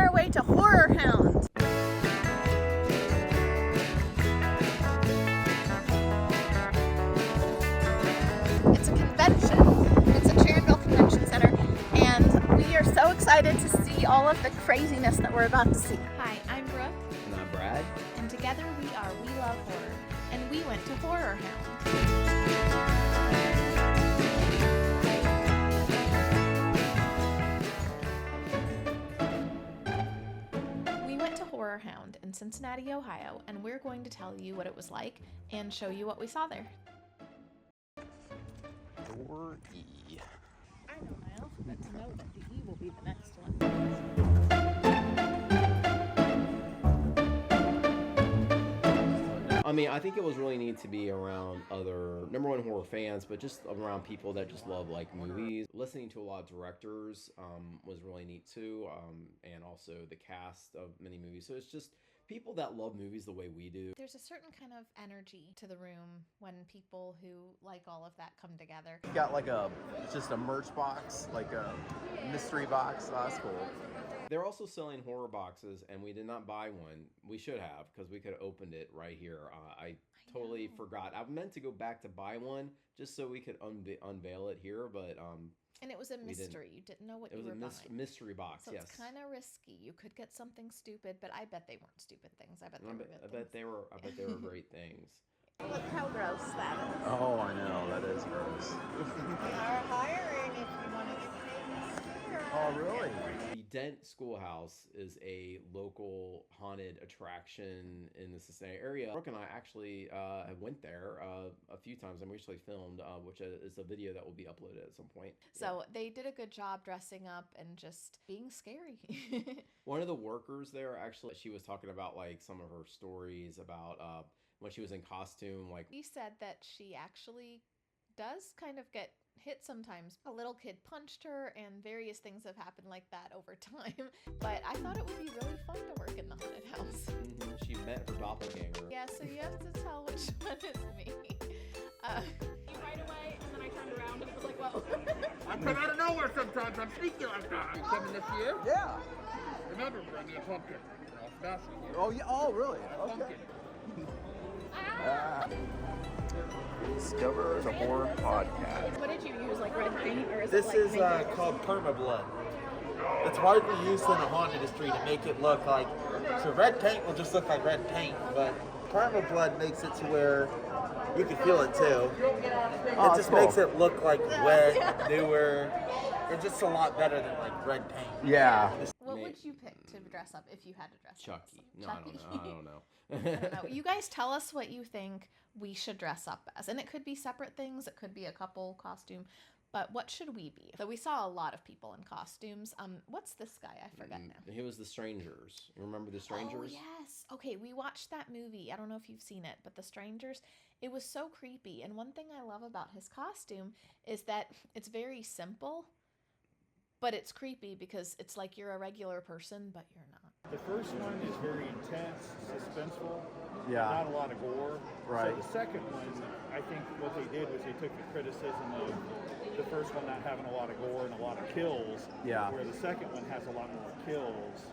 our way to HorrorHound. It's a convention. It's a Sharonville Convention Center, and we are so excited to see all of the craziness that we're about to see. Hi, I'm Brooke. And I'm Brad. And together we are We Love Horror, and we went to HorrorHound. HorrorHound in Cincinnati, Ohio, and we're going to tell you what it was like and show you what we saw there. Door E. I know my alphabet to know that the E will be the next one. I mean, I think it was really neat to be around other number one horror fans, but just around people that just love like movies. Listening to a lot of directors was really neat too, and also the cast of many movies. So it's just people that love movies the way we do. There's a certain kind of energy to the room when people who like all of that come together. You got like just a merch box, like a mystery box. Oh, that's cool. They're also selling horror boxes, and we did not buy one. We should have, because we could have opened it right here. I totally forgot. I meant to go back to buy one just so we could unveil it here, but and it was a mystery. You didn't know what you were buying. It was a mystery box, so yes. It's kind of risky. You could get something stupid, but I bet they weren't stupid things. I bet they were good things. I bet they were great things. Look how gross that is. Oh, I know. That is gross. We are hiring if you want to get paid. Oh, really? The Dent Schoolhouse is a local haunted attraction in the Cincinnati area. Brooke and I actually went there a few times, and we actually filmed, which is a video that will be uploaded at some point. So they did a good job dressing up and just being scary. One of the workers there, actually, she was talking about like some of her stories about when she was in costume. Like, she said that she actually does kind of get hit sometimes. A little kid punched her, and various things have happened like that over time. But I thought it would be really fun to work in the haunted house. Mm-hmm. She met her doppelganger. Yeah, so you have to tell which one is me. Right away, and then I turned around and it was like, whoa. I come out of nowhere sometimes. I'm sneaky like that. You coming this year? Yeah. Remember, bring me a pumpkin. Oh, yeah. Oh, really? Okay. Discover the Horror Podcast. What did you use, like red paint, or is this it like is called permablood. It's widely used in the haunt industry to make it look like, so red paint will just look like red paint, but permablood makes it to where you can feel it too. Oh, it just cool. makes it look like wet, newer. It's just a lot better than like red paint. Yeah. What would you pick to dress up if you had to dress Chucky. up? No, Chucky. I don't know. I don't know. You guys tell us what you think we should dress up as. And it could be separate things. It could be a couple costume. But what should we be? So we saw a lot of people in costumes. What's this guy? I forget now. He was the Strangers. You remember the Strangers? Oh, yes. Okay, we watched that movie. I don't know if you've seen it, but The Strangers, it was so creepy. And one thing I love about his costume is that it's very simple, but it's creepy because it's like you're a regular person, but you're not. The first one is very intense, suspenseful, Yeah. not a lot of gore. Right. So the second one, I think what they did was they took the criticism of the first one not having a lot of gore and a lot of kills, Yeah. where the second one has a lot more kills,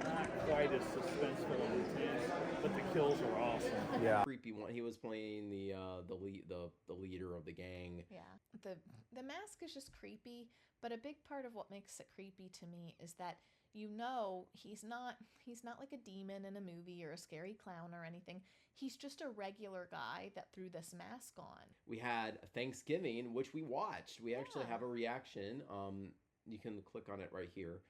not quite as suspenseful and intense, but the kills are awesome. Yeah. Creepy one. He was playing the leader of the gang. Yeah. The mask is just creepy, but a big part of what makes it creepy to me is that he's not like a demon in a movie or a scary clown or anything. He's just a regular guy that threw this mask on. We had Thanksgiving, which we watched. We actually have a reaction. You can click on it right here.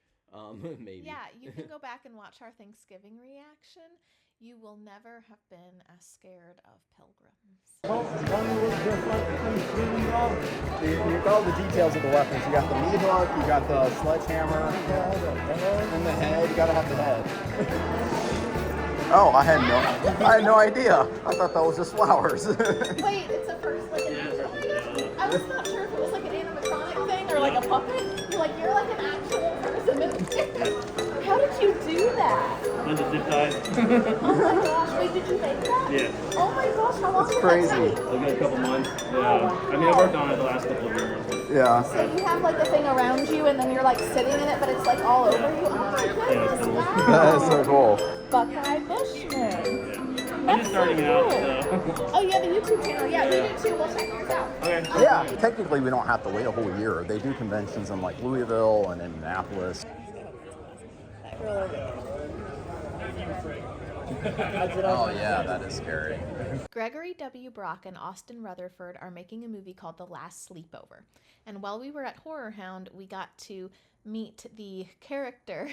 Maybe. Yeah, you can go back and watch our Thanksgiving reaction. You will never have been as scared of pilgrims. You got all the details of the weapons. You got the meat hook, you got the sledgehammer, and the head. You gotta have the head. Oh, I had no idea. I thought that was just flowers. Wait, it's a first like an I was not sure if it was like an animatronic thing or like a puppet. You're like an actual person. How did you do that? On the zip tie. Oh my gosh, wait, did you make that? Yeah. Oh my gosh, how long That's did crazy. that take? I've got a couple months. Yeah. I mean, I worked on it the last couple of years. Yeah. So you have like a thing around you and then you're like sitting in it, but it's like all over you. Oh my goodness, That is so cool. Buckeye Bushman. I'm just starting out, so. Oh, you have a YouTube channel? Yeah, we do too. We'll check yours out. Okay. Yeah, technically we don't have to wait a whole year. They do conventions in like Louisville and Indianapolis. Oh yeah, that is scary. Gregory W. Brock and Austin Rutherford are making a movie called The Last Sleepover. And while we were at HorrorHound, we got to meet the character,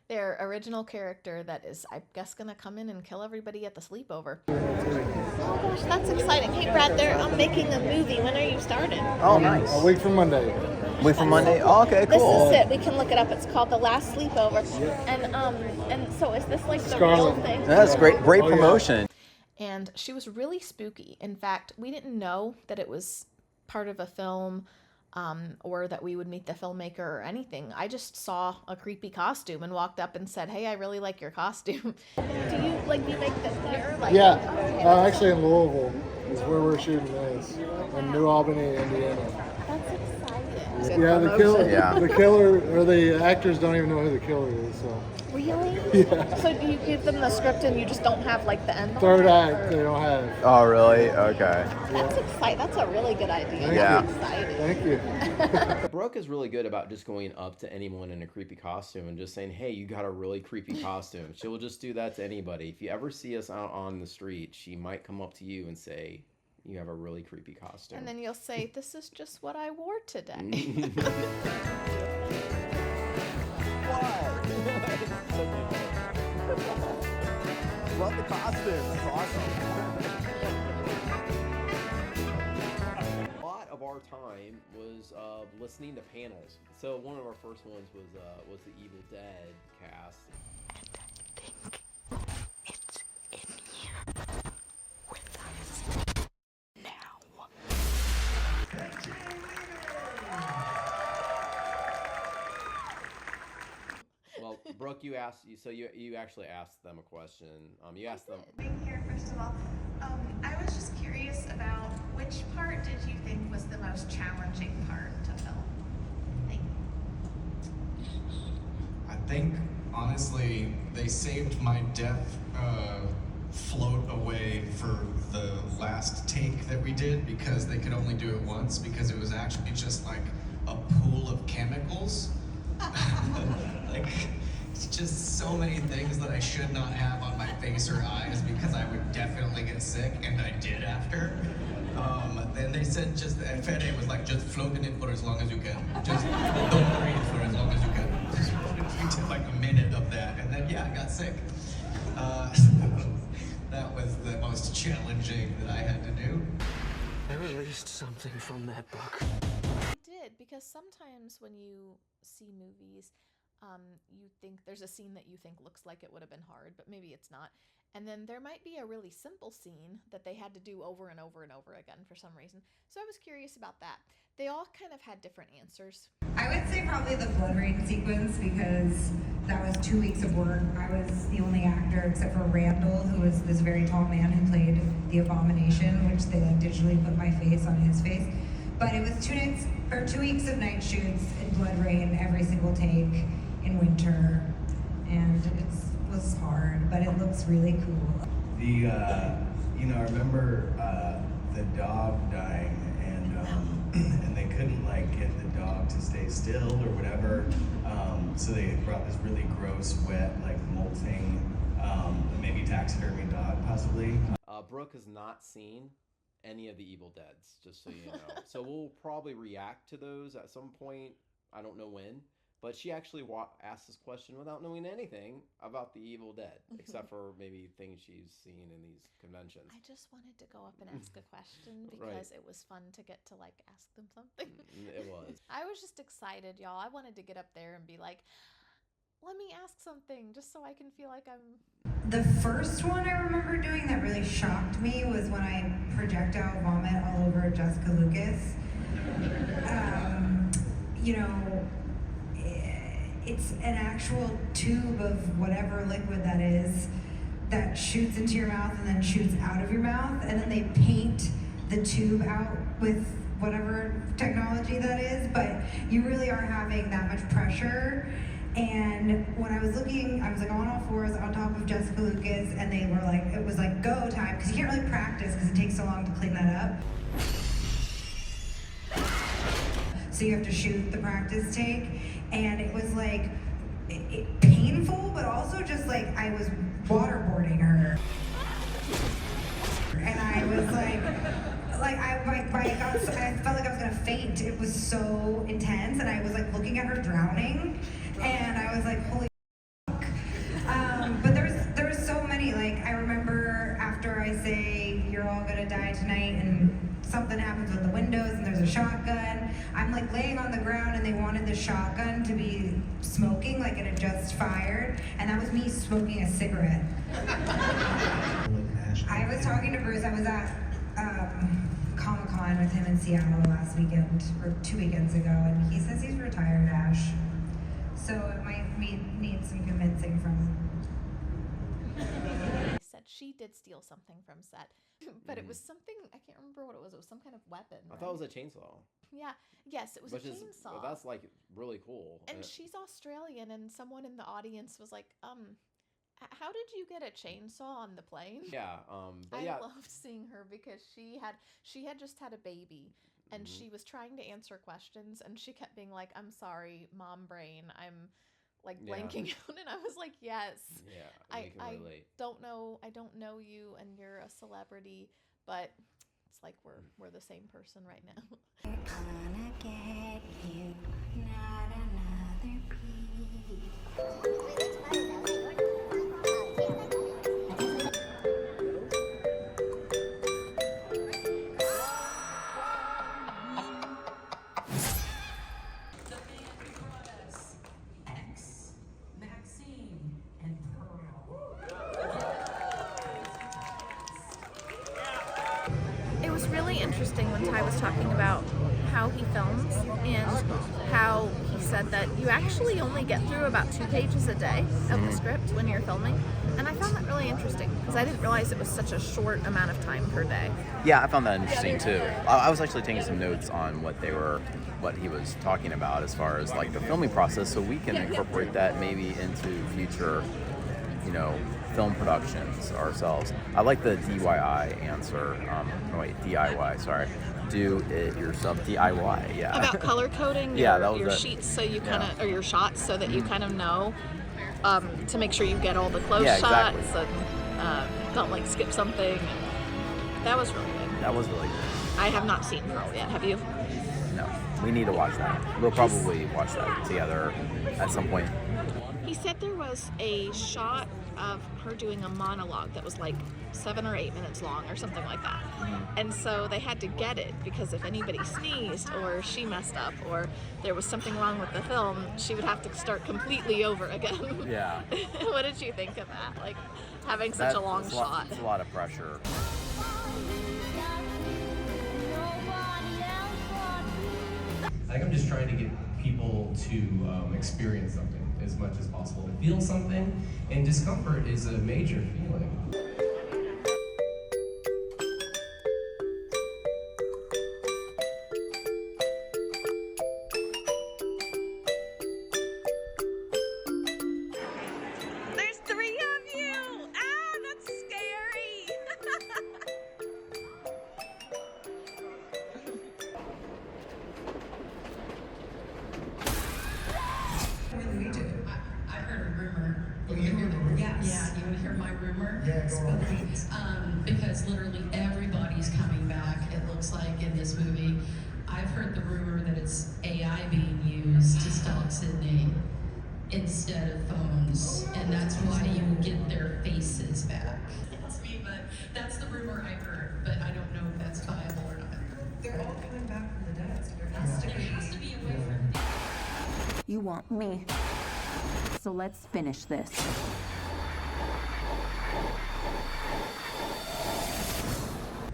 their original character that is, I guess, going to come in and kill everybody at the sleepover. Oh gosh, that's exciting. Hey Brad, I'm making a movie. When are you starting? Oh, nice. A week from Monday. Week from Monday? Oh, okay, cool. This is it. We can look it up. It's called The Last Sleepover. And so is this like the real thing? That's great promotion. And she was really spooky. In fact, we didn't know that it was part of a film or that we would meet the filmmaker or anything. I just saw a creepy costume and walked up and said, "Hey, I really like your costume." Do you make this here? Yeah, actually in Louisville is where we're shooting this, in New Albany, Indiana. That's exciting. Yeah, the killer, or the actors don't even know who the killer is, so. Really? Yeah. So do you give them the script and you just don't have like the end? Third act, they don't have. Oh, really? Okay. That's exciting. That's a really good idea. Yeah. I'm excited. Thank you. Brooke is really good about just going up to anyone in a creepy costume and just saying, "Hey, you got a really creepy costume." She will just do that to anybody. If you ever see us out on the street, she might come up to you and say, "You have a really creepy costume." And then you'll say, "This is just what I wore today." Love the costume. That's awesome. A lot of our time was listening to panels. So one of our first ones was the Evil Dead cast. And I think it's in here with us now. Well, Brooke, you actually asked them a question. You asked them. Being here, first of all, I was just curious about which part did you think was the most challenging part to film? Thank you. I think, honestly, they saved my death float away for the last take that we did because they could only do it once because it was actually just like a pool of chemicals. Like, it's just so many things that I should not have on my face or eyes because I would definitely get sick, and I did after. Then they said Fede was like, just float in it for as long as you can. Just don't breathe for as long as you can. We took like a minute of that, and then I got sick. That was the most challenging that I had to do. I released something from that book. I did, because sometimes when you see movies, you think there's a scene that you think looks like it would have been hard, but maybe it's not. And then there might be a really simple scene that they had to do over and over and over again for some reason. So I was curious about that. They all kind of had different answers. I would say probably the blood rain sequence because that was 2 weeks of work. I was the only actor except for Randall, who was this very tall man who played the Abomination, which they like digitally put my face on his face. But it was 2 weeks of night shoots in blood rain every single take in winter, and it was hard, but it looks really cool. I remember the dog dying, and they couldn't like get the dog to stay still or whatever. So they brought this really gross, wet, like molting, maybe taxidermy dog, possibly. Brooke has not seen any of the Evil Deads, just so you know. So we'll probably react to those at some point. I don't know when. But she actually asked this question without knowing anything about the Evil Dead, except for maybe things she's seen in these conventions. I just wanted to go up and ask a question because it was fun to get to like ask them something. It was. I was just excited, y'all. I wanted to get up there and be like, let me ask something just so I can feel like I'm... The first one I remember doing that really shocked me was when I projectile vomit all over Jessica Lucas. It's an actual tube of whatever liquid that is that shoots into your mouth and then shoots out of your mouth, and then they paint the tube out with whatever technology that is, but you really are having that much pressure, And when I was looking, I was like on all fours on top of Jessica Lucas, and they were like, it was like go time, because you can't really practice because it takes so long to clean that up. So you have to shoot the practice take, and it was like painful, but also just like I was waterboarding her, and I was I felt like I was gonna faint. It was so intense, and I was like looking at her drowning, and I was like, holy fuck. But there was so many, like I remember after I say you're all gonna die tonight, and something happens with the windows and there's a shotgun. I'm like laying on the ground, and they wanted the shotgun to be smoking, like it had just fired, and that was me smoking a cigarette. I was talking to Bruce. I was at Comic-Con with him in Seattle last weekend, or 2 weekends ago, and he says he's retired, Ash. So it might need some convincing from him. Said she did steal something from set, but it was something, I can't remember what it was. It was some kind of weapon. I thought it was a chainsaw. Yeah. Yes, it was a chainsaw. Well, that's like really cool. And she's Australian, and someone in the audience was like, how did you get a chainsaw on the plane? Yeah. But I loved seeing her because she had just had a baby, and she was trying to answer questions, and she kept being like, I'm sorry, mom brain, I'm like blanking out, and I was like, yes. Yeah, I don't know you, and you're a celebrity, but it's like we're the same person right now. Gonna get you, not another piece. It was really interesting when Ty was talking about how he films and how he said that you actually only get through about 2 pages a day of the script when you're filming. And I found that really interesting because I didn't realize it was such a short amount of time per day. Yeah, I found that interesting too. I was actually taking some notes on what he was talking about as far as like the filming process, so we can incorporate that maybe into future, film productions ourselves. I like the DIY answer. DIY, sorry. Do it yourself. DIY, yeah. About color coding your sheets so you kind of, or your shots so that you kind of know to make sure you get all the close shots and don't like skip something. That was really good. That was really good. I have not seen Pearl yet. Have you? No. We need to watch that. We'll probably watch that together at some point. He said there was a shot of her doing a monologue that was like 7 or 8 minutes long or something like that. And so they had to get it because if anybody sneezed or she messed up or there was something wrong with the film, she would have to start completely over again. Yeah. What did you think of that? Like having such a long shot. It's a lot of pressure. I think I'm just trying to get people to experience something as much as possible, to feel something, and discomfort is a major feeling. There's 3 of you! Ah, that's scary! I heard a rumor. Oh, you heard a rumor? Yes. Yeah, you would hear my rumor? Yeah, go on. Because literally everybody's coming back, it looks like, in this movie. I've heard the rumor that it's AI being used to stalk Sydney instead of phones, and that's why you get their faces back. That's me, but that's the rumor I heard, but I don't know if that's viable or not. They're all coming back from the dead, so there has to be a way for them. You want me. So let's finish this.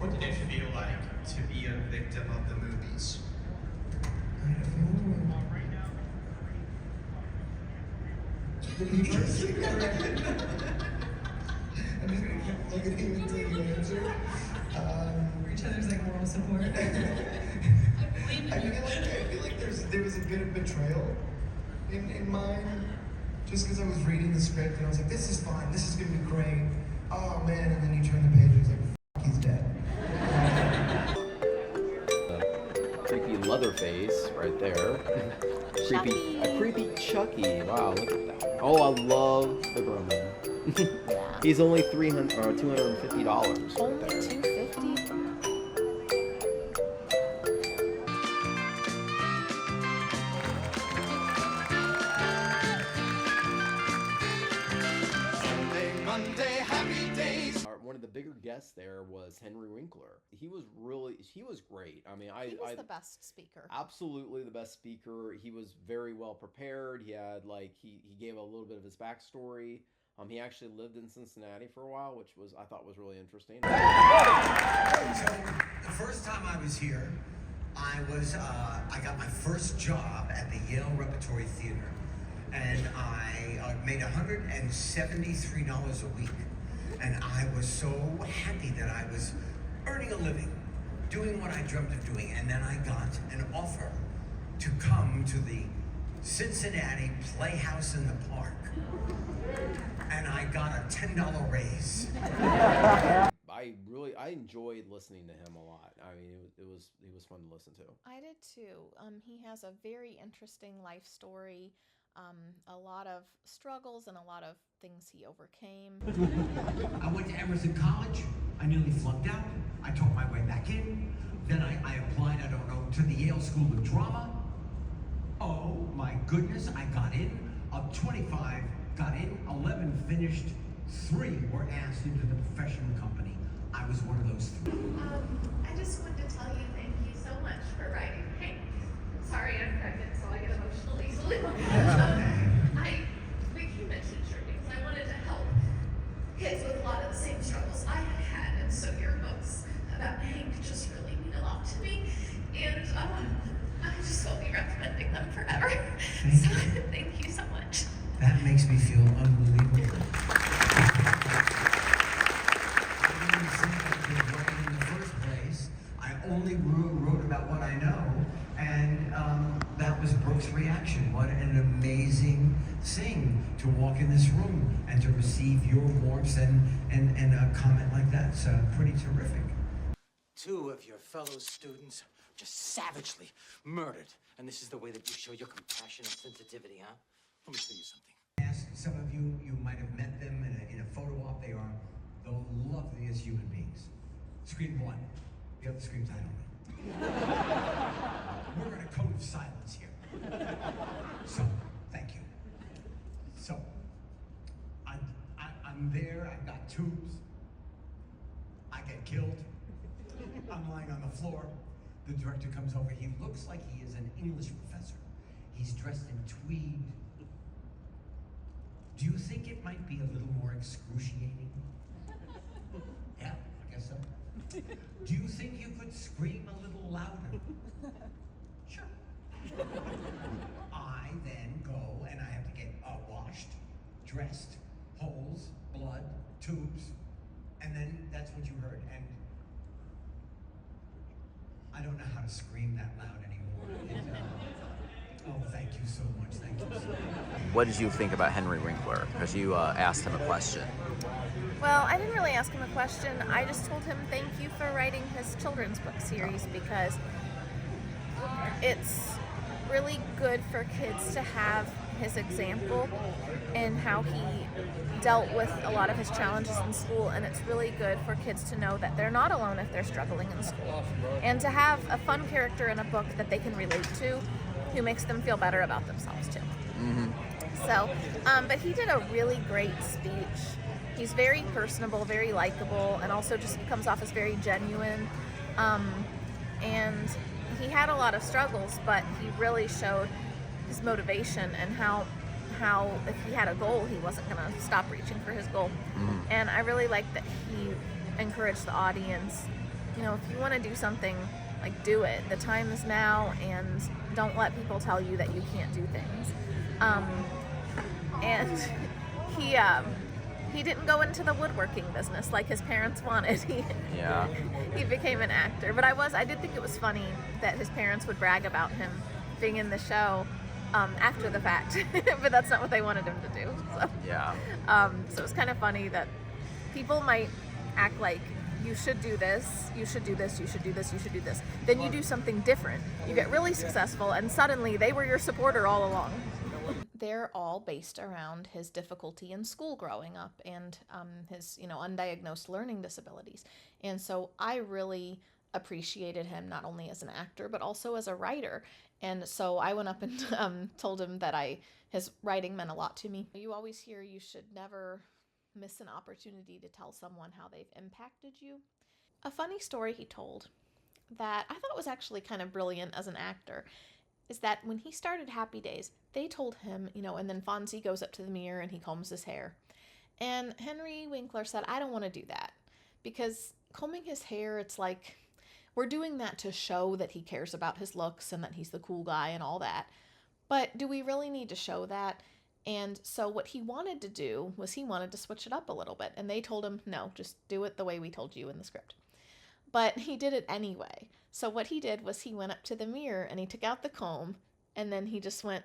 What did it feel like to be a victim of the movies? I'm just gonna keep looking at you until you answer. Each other's like moral support. I feel like there was a bit of betrayal in mine. just because I was reading the script and I was like, this is fine, this is gonna be great. Oh man, and then you turn the page and it's like, f***, he's dead. Creepy Leatherface right there. A creepy Chucky. Wow, look at that. Oh, I love the Gremlin. Yeah. He's only $250. Only $250. One of the bigger guests there was Henry Winkler. He was great. I mean, He was the best speaker. Absolutely the best speaker. He was very well prepared. He had he gave a little bit of his backstory. He actually lived in Cincinnati for a while, which I thought was really interesting. So the first time I was here, I got my first job at the Yale Repertory Theater, and I made $173 a week. And I was so happy that I was earning a living, doing what I dreamt of doing. And then I got an offer to come to the Cincinnati Playhouse in the Park. And I got a $10 raise. I enjoyed listening to him a lot. I mean, he was fun to listen to. I did too. He has a very interesting life story. A lot of struggles and a lot of things he overcame. I went to Emerson College. I nearly flunked out. I taught my way back in. Then I applied, to the Yale School of Drama. Oh my goodness, I got in. Of 25, got in, 11 finished, 3 were asked into the professional company. I was one of those 3. I just wanted to tell you thank you so much for writing Hank. Sorry, I'm pregnant, so I get emotional easily. I became a teacher because I wanted to help kids with a lot of the same struggles I had, and so your books about Hank just really mean a lot to me, and I just will be recommending them forever. Thank you so much. That makes me feel unbelievable. In the first place, I only wrote about what I know, and that was Brooke's reaction. What an amazing thing to walk in this room and to receive your warmth and a comment like that. It's pretty terrific. 2 of your fellow students just savagely murdered, and this is the way that you show your compassion and sensitivity, huh? Let me show you something. Yes, some of you might have met them in a photo op. They are the loveliest human beings. Scream 1. The other screams I don't know. We're in a code of silence here. So, thank you. So, I'm there, I've got tubes. I get killed. I'm lying on the floor. The director comes over. He looks like he is an English professor. He's dressed in tweed. Do you think it might be a little more excruciating? Yeah, I guess so. Do you think you could scream a little louder? Sure. I then go and I have to get washed, dressed, holes, blood, tubes, and then that's what you heard. And I don't know how to scream that loud anymore. Oh, thank you so much. Thank you so much. What did you think about Henry Winkler? Because you asked him a question. Well, I didn't really ask him a question. I just told him thank you for writing his children's book series because it's really good for kids to have his example and how he dealt with a lot of his challenges in school, and it's really good for kids to know that they're not alone if they're struggling in school, and to have a fun character in a book that they can relate to who makes them feel better about themselves too. Mm-hmm. So, but he did a really great speech. He's very personable, very likable, and also just comes off as very genuine. And he had a lot of struggles, but he really showed his motivation and how if he had a goal, he wasn't going to stop reaching for his goal. Mm-hmm. And I really like that he encouraged the audience, if you want to do something, do it. The time is now, and don't let people tell you that you can't do things. And he didn't go into the woodworking business like his parents wanted. He became an actor. But I did think it was funny that his parents would brag about him being in the show after the fact, but that's not what they wanted him to do. So. Yeah. So it's kind of funny that people might act like you should do this, you should do this, you should do this, you should do this. Then you do something different. You get really successful, and suddenly they were your supporter all along. They're all based around his difficulty in school growing up and his, undiagnosed learning disabilities. And so I really appreciated him not only as an actor but also as a writer. And so I went up and told him that his writing meant a lot to me. You always hear you should never miss an opportunity to tell someone how they've impacted you. A funny story he told that I thought was actually kind of brilliant as an actor is that when he started Happy Days, they told him, and then Fonzie goes up to the mirror and he combs his hair. And Henry Winkler said, I don't want to do that, because combing his hair, it's like, we're doing that to show that he cares about his looks and that he's the cool guy and all that. But do we really need to show that? And so what he wanted to do was he wanted to switch it up a little bit. And they told him, no, just do it the way we told you in the script. But he did it anyway. So what he did was he went up to the mirror and he took out the comb, and then he just went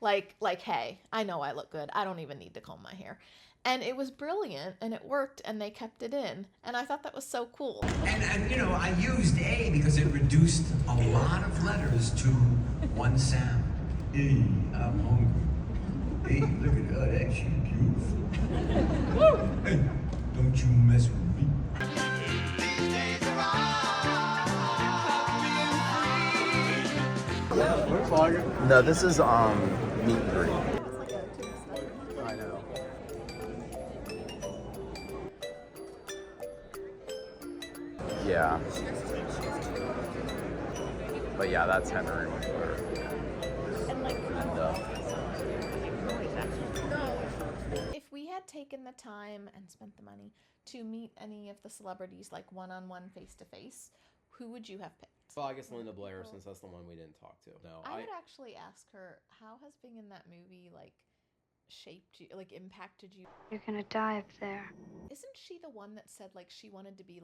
like, hey, I know I look good. I don't even need to comb my hair. And it was brilliant, and it worked, and they kept it in. And I thought that was so cool. And I used A because it reduced a lot of letters to one sound. Hey, I'm hungry. Hey, look at her, that she's beautiful. Hey, don't you mess with me. Looks like it. No, this is meat and greet. I know. Yeah. But yeah, that's Henry Winkler. If we had taken the time and spent the money to meet any of the celebrities, like one-on-one, face-to-face, who would you have picked? Well, I guess Linda Blair, since that's the one we didn't talk to. No, I would actually ask her, how has being in that movie, shaped you, impacted you? You're gonna die up there. Isn't she the one that said, she wanted to be,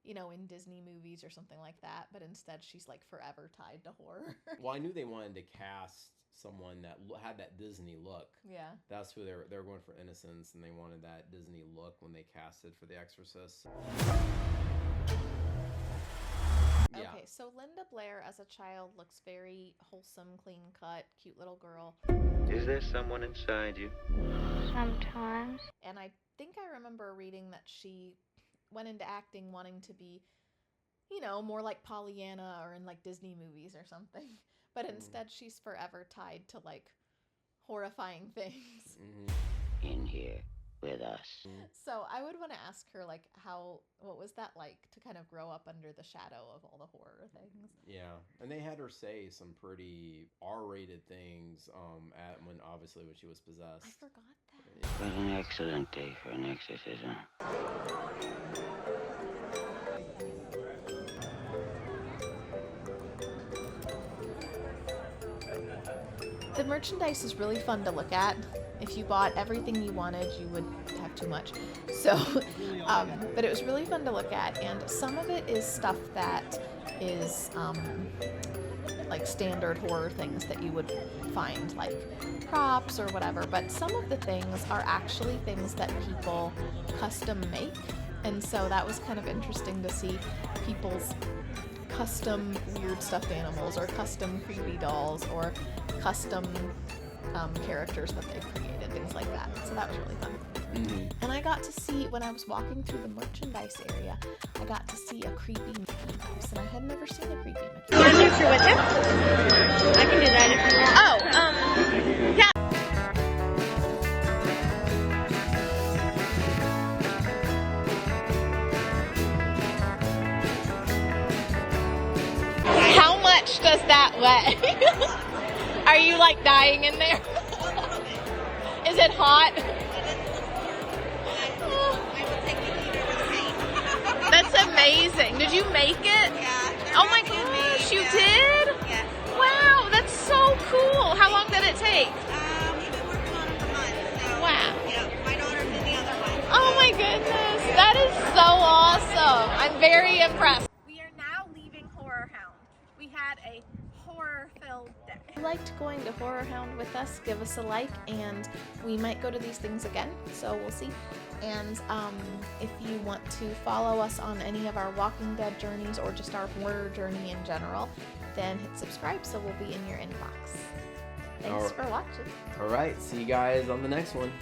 in Disney movies or something like that, but instead she's, forever tied to horror? Well, I knew they wanted to cast someone that had that Disney look. Yeah. That's who they were going for Innocence, and they wanted that Disney look when they casted for The Exorcist. Yeah. Okay, so Linda Blair as a child looks very wholesome, clean-cut, cute little girl. Is there someone inside you? Sometimes. And I think I remember reading that she went into acting wanting to be, more like Pollyanna or in Disney movies or something. But instead she's forever tied to horrifying things. In here with us. So I would want to ask her what was that like to kind of grow up under the shadow of all the horror things? Yeah, and they had her say some pretty R-rated things when she was possessed. I forgot that. What an excellent day for an exorcism. The merchandise is really fun to look at. If you bought everything you wanted, you would have too much. So, but it was really fun to look at, and some of it is stuff that is standard horror things that you would find, props or whatever, but some of the things are actually things that people custom make, and so that was kind of interesting to see people's custom weird stuffed animals or custom creepy dolls or custom characters that they created, things like that. So that was really fun. And I got to see, when I was walking through the merchandise area, I got to see a creepy Mickey Mouse, and I had never seen a creepy Mickey Mouse. You want a picture with him? I can do that if you want. Yeah. How much does that weigh? Are you dying in there? Is it hot? That's amazing. Did you make it? Yeah. Oh my gosh, you did? Yes. Wow, that's so cool. How long did it take? We've been working on it for months. So, wow. Yeah, my daughter did the other one. Oh my goodness, that is so awesome. I'm very impressed. We are now leaving HorrorHound. We had a horror-filled day. liked going to HorrorHound with us, give us a like, and we might go to these things again, so we'll see. And if you want to follow us on any of our Walking Dead journeys or just our horror journey in general, then hit subscribe so we'll be in your inbox. Thanks for watching. All right, see you guys on the next one.